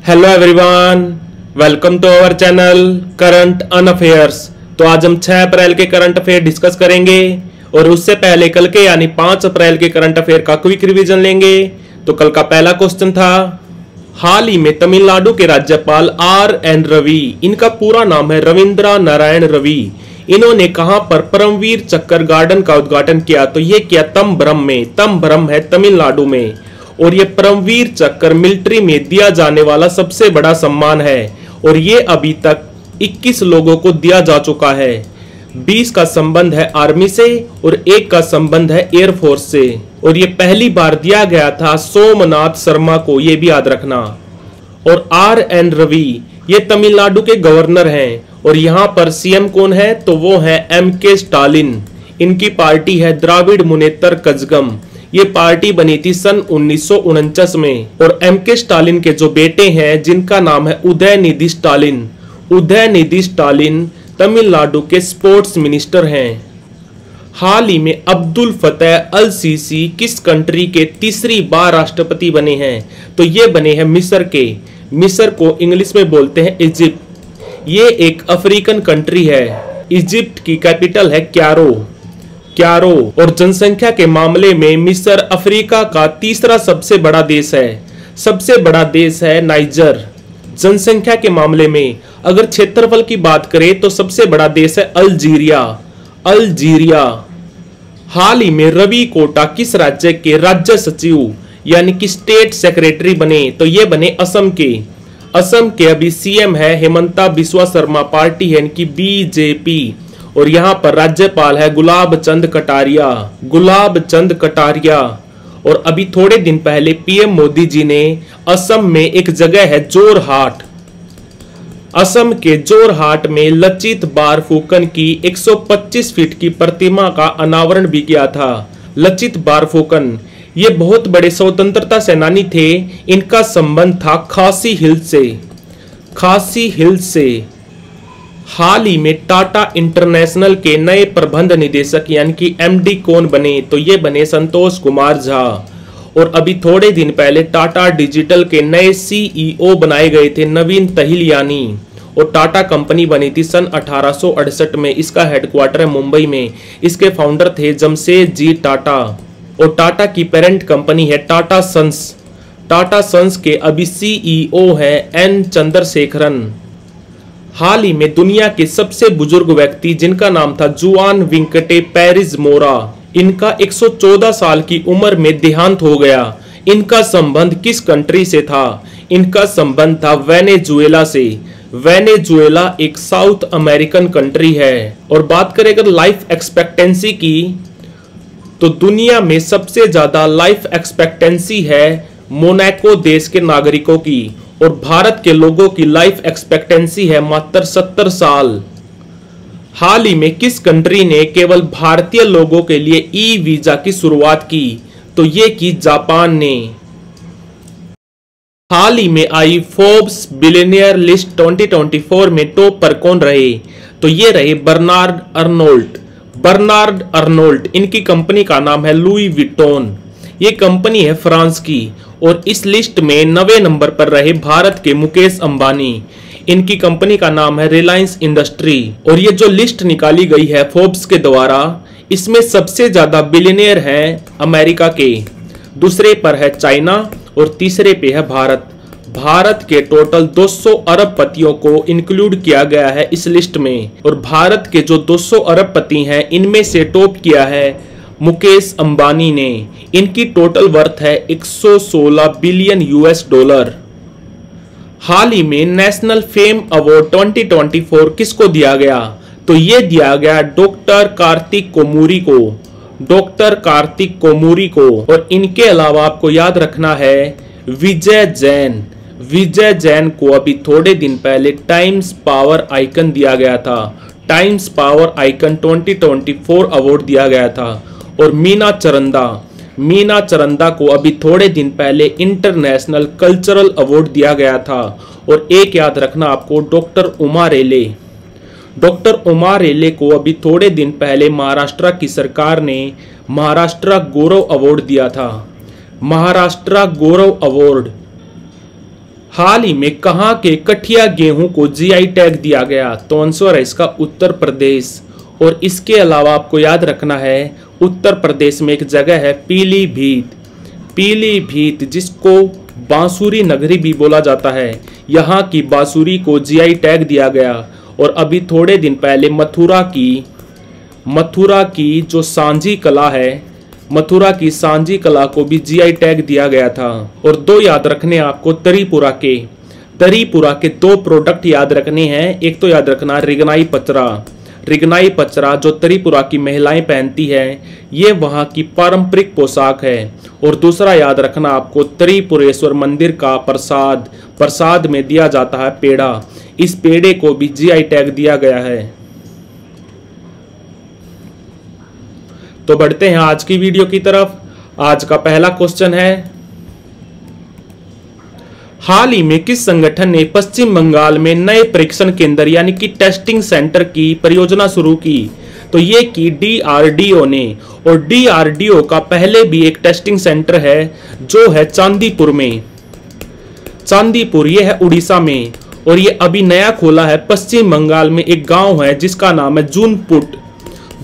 Hello everyone, welcome to our channel current an affairs. तो आज हम 6 अप्रैल के करंट अफेयर डिस्कस करेंगे और उससे पहले कल के यानी 5 अप्रैल के करंट अफेयर का क्विक रिवीजन लेंगे। तो कल का पहला क्वेश्चन था, हाल ही में तमिलनाडु के राज्यपाल RN रवि, इनका पूरा नाम है रविंद्रा नारायण रवि, इन्होंने कहां पर परमवीर चक्र गार्डन का उद्घाटन किया? तो यह किया तंबरम में। तंबरम है तमिलनाडु में। और ये परमवीर चक्र मिलिट्री में दिया जाने वाला सबसे बड़ा सम्मान है और ये अभी तक 21 लोगों को दिया जा चुका है। 20 का संबंध है आर्मी से और 1 का संबंध है एयरफोर्स से। और ये पहली बार दिया गया था सोमनाथ शर्मा को, ये भी याद रखना। और RN रवि ये तमिलनाडु के गवर्नर हैं और यहाँ पर CM कौन है? तो वो है MK स्टालिन। इनकी पार्टी है द्राविड़ मुनेत्र कजगम। ये पार्टी बनी थी सन 1949 में। और MK स्टालिन के जो बेटे हैं जिनका नाम है उदयनिधि स्टालिन, उदयनिधि स्टालिन तमिलनाडु के स्पोर्ट्स मिनिस्टर हैं। हाल ही में अब्दुल फतेह अल सीसी किस कंट्री के तीसरी बार राष्ट्रपति बने हैं? तो ये बने हैं मिस्र के। मिस्र को इंग्लिश में बोलते हैं इजिप्ट। ये एक अफ्रीकन कंट्री है। इजिप्ट की कैपिटल है क्यारो। और जनसंख्या के मामले में मिस्र अफ्रीका का तीसरा सबसे बड़ा देश है। सबसे बड़ा देश है नाइजर। जनसंख्या के मामले में अगर क्षेत्रफल की बात करें तो सबसे बड़ा देश है अल्जीरिया। हाल ही में रवि कोटा किस राज्य के राज्य सचिव यानी कि स्टेट सेक्रेटरी बने? तो ये बने असम के। असम के अभी CM है हेमंता बिस्वा शर्मा, पार्टी है इनकी BJP। और यहाँ पर राज्यपाल है गुलाब चंद कटारिया। और अभी थोड़े दिन पहले PM मोदी जी ने असम में एक जगह है जोरहाट, असम के जोरहाट में लचित बारफुकन की 125 फीट की प्रतिमा का अनावरण भी किया था। लचित बारफुकन ये बहुत बड़े स्वतंत्रता सेनानी थे। इनका संबंध था खासी हिल्स से। हाल ही में टाटा इंटरनेशनल के नए प्रबंध निदेशक यानी कि MD कौन बने? तो ये बने संतोष कुमार झा। और अभी थोड़े दिन पहले टाटा डिजिटल के नए CEO बनाए गए थे नवीन तहिलियानी। और टाटा कंपनी बनी थी सन 1868 में। इसका हेडक्वार्टर है मुंबई में। इसके फाउंडर थे जमशेदजी टाटा। और टाटा की पेरेंट कंपनी है टाटा सन्स। टाटा सन्स के अभी CEO है N चंद्रशेखरन। हाल ही में दुनिया के सबसे बुजुर्ग व्यक्ति जिनका नाम था जुआन वेंकटे पेरिस मोरा, इनका 114 साल की उम्र में देहांत हो गया। इनका संबंध किस कंट्री से था? इनका संबंध था वेनेजुएला से। वेनेजुएला एक साउथ अमेरिकन कंट्री है। और बात करें अगर लाइफ एक्सपेक्टेंसी की, तो दुनिया में सबसे ज्यादा लाइफ एक्सपेक्टेंसी है मोनाको देश के नागरिकों की। और भारत के लोगों की लाइफ एक्सपेक्टेंसी है मात्र 70 साल। हाल ही में किस कंट्री ने केवल भारतीय लोगों के लिए वीजा की शुरुआत की? तो ये की जापान ने। हाल ही में आई फोर्ब्स बिलियनियर लिस्ट 2024 में टॉप पर कौन रहे? तो ये रहे बर्नार्ड अर्नोल्ट। इनकी कंपनी का नाम है लुई विटॉन। ये कंपनी है फ्रांस की। और इस लिस्ट में 9वें नंबर पर रहे भारत के मुकेश अंबानी। इनकी कंपनी का नाम है रिलायंस इंडस्ट्री। और ये जो लिस्ट निकाली गई है फोर्ब्स के द्वारा, इसमें सबसे ज्यादा बिलियनियर हैं अमेरिका के, दूसरे पर है चाइना और तीसरे पे है भारत। भारत के टोटल 200 अरबपतियों को इंक्लूड किया गया है इस लिस्ट में। और भारत के जो 200 अरबपति हैं इनमें से टॉप किया है मुकेश अंबानी ने। इनकी टोटल वर्थ है 116 बिलियन US$। हाल ही में नेशनल फेम अवार्ड 2024 किसको दिया गया? तो ये दिया गया डॉक्टर कार्तिक कोमूरी को। और इनके अलावा आपको याद रखना है विजय जैन को अभी थोड़े दिन पहले टाइम्स पावर आइकन दिया गया था। टाइम्स पावर आइकन 2024 अवार्ड दिया गया था। और मीना चरंदा को अभी थोड़े दिन पहले इंटरनेशनल कल्चरल अवार्ड दिया गया था। और एक याद रखना आपको, डॉक्टर उमा रेले को अभी थोड़े दिन पहले महाराष्ट्र की सरकार ने महाराष्ट्र गौरव अवार्ड दिया था। महाराष्ट्र गौरव अवार्ड हाल ही में कहां के कठिया गेहूं को जीआई टैग दिया गया? तो आंसर है इसका उत्तर प्रदेश। और इसके अलावा आपको याद रखना है उत्तर प्रदेश में एक जगह है पीलीभीत, पीलीभीत जिसको बांसुरी नगरी भी बोला जाता है। यहाँ की बांसुरी को जीआई टैग दिया गया। और अभी थोड़े दिन पहले मथुरा की जो सांझी कला है, मथुरा की सांझी कला को भी जीआई टैग दिया गया था। और दो याद रखने आपको त्रिपुरा के दो प्रोडक्ट याद रखने हैं। एक तो याद रखना रिगनाई पचरा, रिगनाई पचरा जो त्रिपुरा की महिलाएं पहनती है, ये वहां की पारंपरिक पोशाक है। और दूसरा याद रखना आपको त्रिपुरेश्वर मंदिर का प्रसाद में दिया जाता है पेड़ा, इस पेड़े को भी जीआई टैग दिया गया है। तो बढ़ते हैं आज की वीडियो की तरफ। आज का पहला क्वेश्चन है, हाल ही में किस संगठन ने पश्चिम बंगाल में नए परीक्षण केंद्र यानी कि टेस्टिंग सेंटर की परियोजना शुरू की? तो ये की डीआरडीओ ने। और डीआरडीओ का पहले भी एक टेस्टिंग सेंटर है जो है चांदीपुर में, चांदीपुर ये है उड़ीसा में। और ये अभी नया खोला है पश्चिम बंगाल में, एक गांव है जिसका नाम है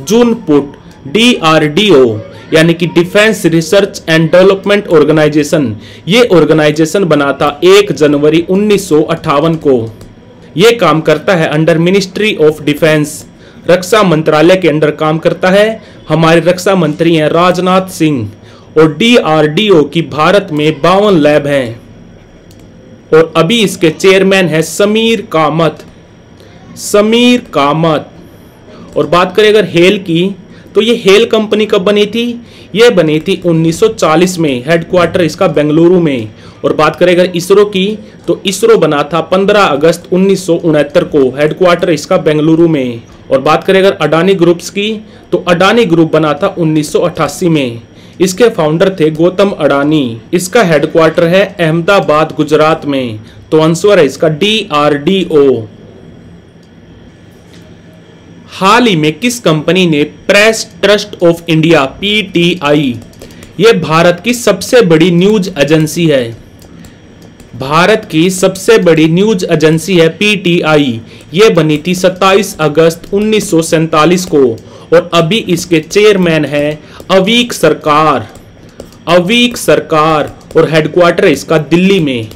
जूनपुट। डीआरडीओ यानी कि defence research and development organisation, ये ऑर्गेनाइजेशन बना था 1 जनवरी 1958 को। ये काम करता है अंडर मिनिस्ट्री ऑफ डिफेंस, रक्षा मंत्रालय के अंडर काम करता है। हमारे रक्षा मंत्री हैं राजनाथ सिंह। और डीआरडीओ की भारत में 52 लैब हैं। और अभी इसके चेयरमैन है समीर कामत। और बात करें अगर हेल की, तो ये हेल कंपनी कब बनी थी? ये बनी थी 1940 में, हेडक्वार्टर इसका बेंगलुरु में। और बात करें अगर इसरो की, तो इसरो बना था 15 अगस्त 1969 को, हेडक्वार्टर इसका बेंगलुरु में। और बात करें अगर अडानी ग्रुप्स की, तो अडानी ग्रुप बना था 1988 में। इसके फाउंडर थे गौतम अडानी। इसका हेडक्वार्टर है अहमदाबाद गुजरात में। तो आंसर है इसका डीआरडीओ। हाल ही में किस कंपनी ने press trust of India PTI, ये भारत की सबसे बड़ी न्यूज एजेंसी है, भारत की सबसे बड़ी न्यूज एजेंसी है पीटीआई। ये बनी थी 27 अगस्त 1947 को। और अभी इसके चेयरमैन हैं अवीक सरकार। और हेडक्वार्टर इसका दिल्ली में।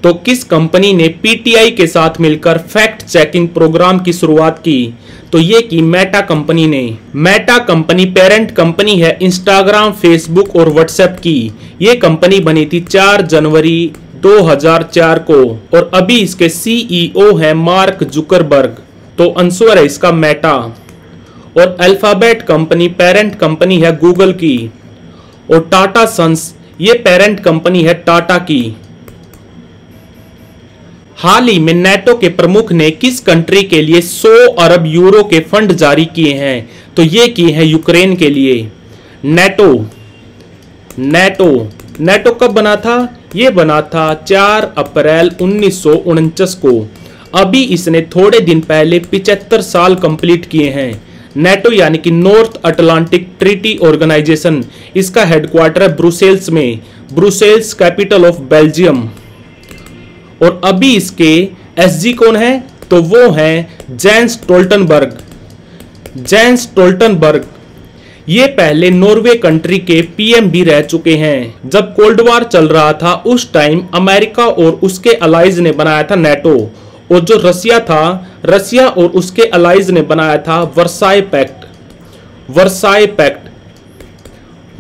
तो किस कंपनी ने पीटीआई के साथ मिलकर फैक्ट चेकिंग प्रोग्राम की शुरुआत की? तो ये की मेटा कंपनी ने। मेटा कंपनी पेरेंट कंपनी है इंस्टाग्राम, फेसबुक और व्हाट्सएप की। ये कंपनी बनी थी 4 जनवरी 2004 को। और अभी इसके सीईओ हैं मार्क जुकरबर्ग। तो आंसर है इसका मेटा। और अल्फाबेट कंपनी पेरेंट कंपनी है गूगल की। और टाटा सन्स ये पेरेंट कंपनी है टाटा की। हाल ही में नेटो के प्रमुख ने किस कंट्री के लिए 100 अरब यूरो के फंड जारी किए हैं? तो ये किए हैं यूक्रेन के लिए। नेटो कब बना था? ये बना था 4 अप्रैल 1949 को। अभी इसने थोड़े दिन पहले 75 साल कंप्लीट किए हैं। नेटो यानी कि नॉर्थ अटलांटिक ट्रीटी ऑर्गेनाइजेशन, इसका हेडक्वार्टर है ब्रुसेल्स में, ब्रुसेल्स कैपिटल ऑफ बेल्जियम। और अभी इसके एसजी कौन है? तो वो हैं जेंस स्टोल्टनबर्ग। ये पहले नॉर्वे कंट्री के पीएम भी रह चुके हैं। जब कोल्ड वॉर चल रहा था उस टाइम अमेरिका और उसके अलाइज ने बनाया था नेटो। और जो रसिया और उसके अलाइज ने बनाया था वर्साई पैक्ट।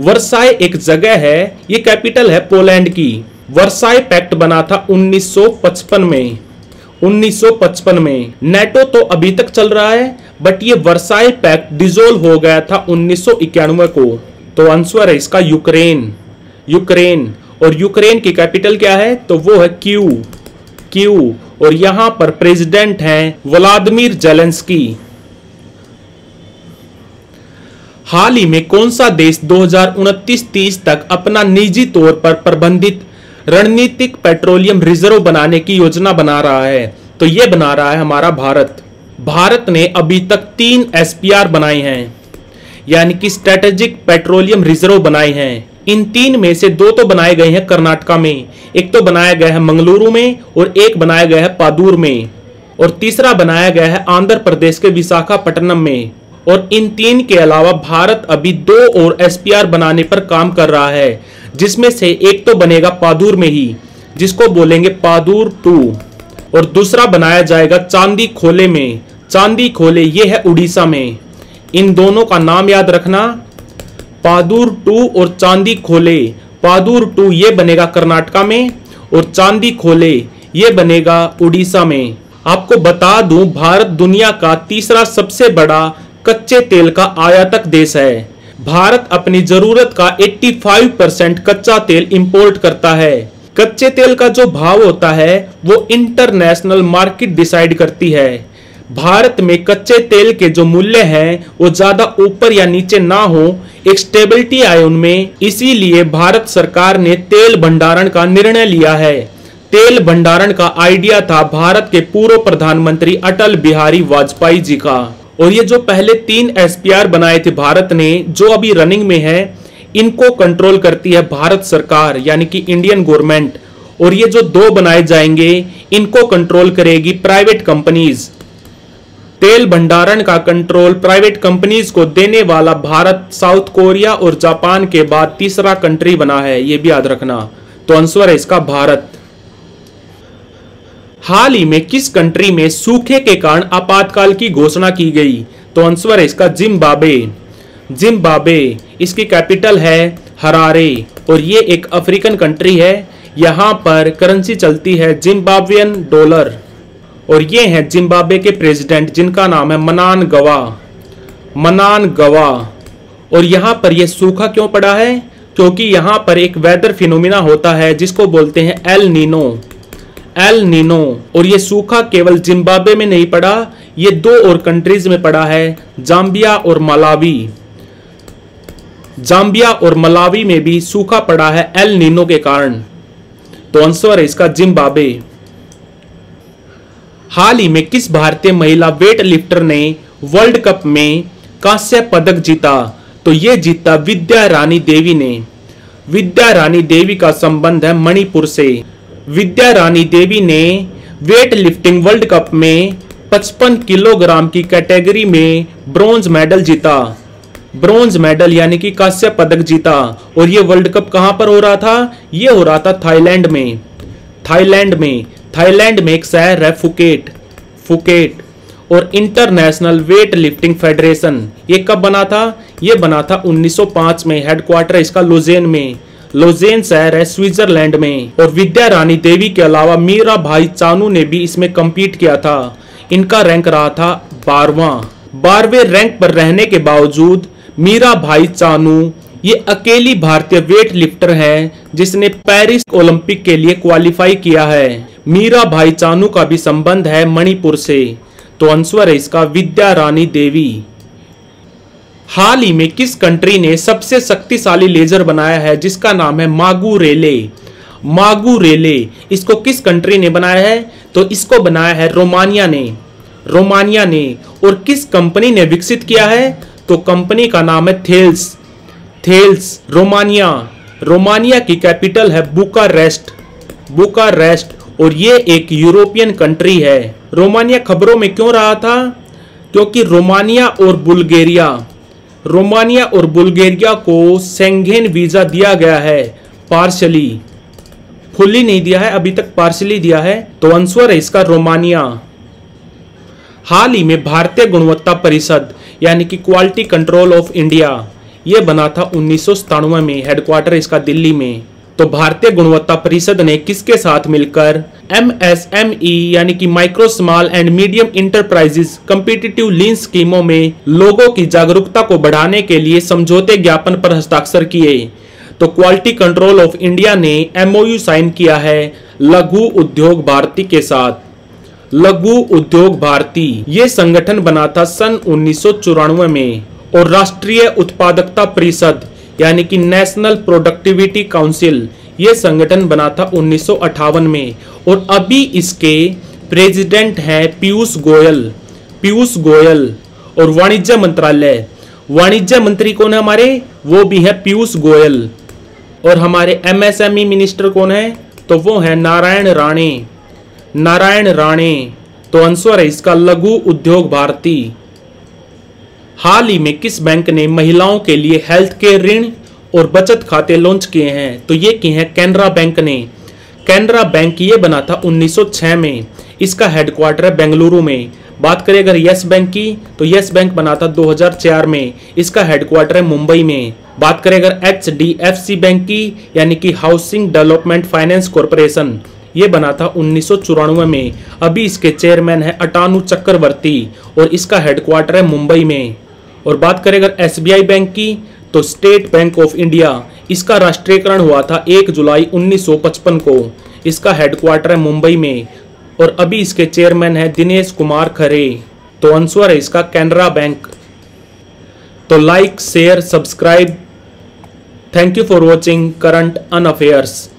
वर्साई एक जगह है, ये कैपिटल है पोलैंड की। वर्साई पैक्ट बना था 1955 में। नेटो तो अभी तक चल रहा है, बट ये वर्साई पैक्ट डिसॉल्व हो गया था 1991 को। तो आंसर है इसका यूक्रेन। और यूक्रेन की कैपिटल क्या है? तो वो है क्यू। और यहां पर प्रेसिडेंट हैं व्लादिमीर जेलेंस्की। हाल ही में कौन सा देश 2029-30 तक अपना निजी तौर पर प्रबंधित रणनीतिक पेट्रोलियम रिजर्व बनाने की योजना बना रहा है? तो ये बना रहा है हमारा भारत ने अभी तक 3 SPR बनाए हैं, यानी कि स्ट्रेटेजिक पेट्रोलियम रिजर्व बनाए हैं। इन 3 में से 2 तो बनाए गए हैं कर्नाटका में, एक तो बनाया गया है मंगलुरु में और एक बनाया गया है पादूर में, और तीसरा बनाया गया है आंध्र प्रदेश के विशाखापट्टनम में। और इन 3 के अलावा भारत अभी 2 और SPR बनाने पर काम कर रहा है, जिसमें से एक तो बनेगा पादूर में ही, जिसको बोलेंगे पादूर 2, और दूसरा बनाया जाएगा चांदी खोले में। चांदी खोले ये है उड़ीसा में। इन दोनों का नाम याद रखना, पादूर 2 और चांदी खोले। पादूर 2 ये बनेगा कर्नाटका में और चांदी खोले ये बनेगा उड़ीसा में। आपको बता दूं, भारत दुनिया का तीसरा सबसे बड़ा कच्चे तेल का आयातक देश है। भारत अपनी जरूरत का 85% कच्चा तेल इंपोर्ट करता है। कच्चे तेल का जो भाव होता है वो इंटरनेशनल मार्केट डिसाइड करती है। भारत में कच्चे तेल के जो मूल्य हैं वो ज्यादा ऊपर या नीचे ना हो, एक स्टेबिलिटी आए उनमें, इसीलिए भारत सरकार ने तेल भंडारण का निर्णय लिया है। तेल भंडारण का आइडिया था भारत के पूर्व प्रधानमंत्री अटल बिहारी वाजपेयी जी का। और ये जो पहले 3 SPR बनाए थे भारत ने, जो अभी रनिंग में है, इनको कंट्रोल करती है भारत सरकार यानी कि इंडियन गवर्नमेंट। और ये जो 2 बनाए जाएंगे इनको कंट्रोल करेगी प्राइवेट कंपनीज। तेल भंडारण का कंट्रोल प्राइवेट कंपनीज को देने वाला भारत साउथ कोरिया और जापान के बाद तीसरा कंट्री बना है, ये भी याद रखना। तो आंसर है इसका भारत। हाल ही में किस कंट्री में सूखे के कारण आपातकाल की घोषणा की गई? तो आंसर है इसका जिम्बाब्वे। जिम्बाब्वे, इसकी कैपिटल है हरारे और ये एक अफ्रीकन कंट्री है। यहाँ पर करेंसी चलती है जिम्बाब्वियन डॉलर। और ये हैं जिम्बाब्वे के प्रेसिडेंट जिनका नाम है मनानगवा। मनानगवा। और यहाँ पर ये सूखा क्यों पड़ा है? क्योंकि यहाँ पर एक वेदर फिनोमिना होता है जिसको बोलते हैं एल नीनो। El Nino. और ये सूखा केवल जिम्बाब्वे में नहीं पड़ा, ये 2 और कंट्रीज में पड़ा है, जाम्बिया और मलावी। जाम्बिया और मलावी में भी सूखा पड़ा है एल नीनो के कारण। तो आंसर है इसका जिम्बाब्वे। हाल ही में किस भारतीय महिला वेट लिफ्टर ने वर्ल्ड कप में कांस्य पदक जीता? तो ये जीता विद्या रानी देवी ने। विद्या रानी देवी का संबंध है मणिपुर से। विद्या रानी देवी ने वेट लिफ्टिंग वर्ल्ड कप में 55 किलोग्राम की कैटेगरी में ब्रॉन्ज मेडल जीता। ब्रॉन्ज मेडल यानी कि कांस्य पदक जीता। और ये वर्ल्ड कप कहां पर हो रहा था? ये हो रहा था थाईलैंड में। थाईलैंड में एक शहर है फुकेट। फुकेट। और इंटरनेशनल वेट लिफ्टिंग फेडरेशन ये कब बना था? ये बना था 1905 में। हेडक्वार्टर इसका लोजेन में। लोजेन शहर है स्विट्जरलैंड में। और विद्या रानी देवी के अलावा मीरा भाई चानू ने भी इसमें कम्पीट किया था। इनका रैंक रहा था 12वें रैंक पर रहने के बावजूद मीरा भाई चानू ये अकेली भारतीय वेट लिफ्टर है जिसने पेरिस ओलंपिक के लिए क्वालिफाई किया है। मीरा भाई चानू का भी संबंध है मणिपुर से। तो आंसर है इसका विद्या रानी देवी। हाल ही में किस कंट्री ने सबसे शक्तिशाली लेजर बनाया है जिसका नाम है मागू रेले? मागू रेले, इसको किस कंट्री ने बनाया है? तो इसको बनाया है रोमानिया ने। रोमानिया ने। और किस कंपनी ने विकसित किया है? तो कंपनी का नाम है थेल्स। Thales, Romania. रोमानिया की कैपिटल है बुकारेस्ट। बुकारेस्ट। और ये एक यूरोपियन कंट्री है। रोमानिया खबरों में क्यों रहा था? क्योंकि रोमानिया और बुल्गारिया को शेंगेन वीजा दिया गया है, पार्शली। फुल्ली नहीं दिया है, अभी तक पार्शली दिया है। तो आंसर है इसका रोमानिया। हाल ही में भारतीय गुणवत्ता परिषद यानी कि क्वालिटी कंट्रोल ऑफ इंडिया ये बना था 1997 में। हेडक्वार्टर इसका दिल्ली में। तो भारतीय गुणवत्ता परिषद ने किसके साथ मिलकर MSME यानी कि micro small and medium enterprises competitive lean स्कीमों में लोगों की जागरूकता को बढ़ाने के लिए समझौते ज्ञापन पर हस्ताक्षर किए। तो क्वालिटी कंट्रोल ऑफ इंडिया ने MOU साइन किया है लघु उद्योग भारती के साथ। लघु उद्योग भारती ये संगठन बना था सन 1994 में। और राष्ट्रीय उत्पादकता परिषद यानी कि नेशनल प्रोडक्टिविटी काउंसिल ये संगठन बना था 1958 में। और अभी इसके प्रेसिडेंट हैं पीयूष गोयल। पीयूष गोयल। और वाणिज्य मंत्रालय, वाणिज्य मंत्री कौन है हमारे? वो भी है पीयूष गोयल। और हमारे एमएसएमई मिनिस्टर कौन है? तो वो है नारायण राणे। नारायण राणे। तो आंसर है इसका लघु उद्योग भारती। हाल ही में किस बैंक ने महिलाओं के लिए हेल्थ केयर ऋण और बचत खाते लॉन्च किए हैं? तो ये किए हैं कैनरा बैंक ने। कैनरा बैंक ये बना था 1906 में। इसका हेडक्वार्टर है बेंगलुरु में। बात करें अगर यस बैंक की, तो यस बैंक बना था 2004 में। इसका हेडक्वार्टर है मुंबई में। बात करें अगर HDFC बैंक की, यानी कि हाउसिंग डेवलपमेंट फाइनेंस कॉर्पोरेशन, ये बना था 1994 में। अभी इसके चेयरमैन है अटानु चक्रवर्ती और इसका हेडक्वार्टर है मुंबई में। और बात करें अगर SBI बैंक की, तो स्टेट बैंक ऑफ इंडिया, इसका राष्ट्रीयकरण हुआ था 1 जुलाई 1955 को। इसका हेडक्वार्टर है मुंबई में और अभी इसके चेयरमैन है दिनेश कुमार खरे। तो आंसर है इसका कैनरा बैंक। तो like, share, subscribe. Thank you for watching current an affairs.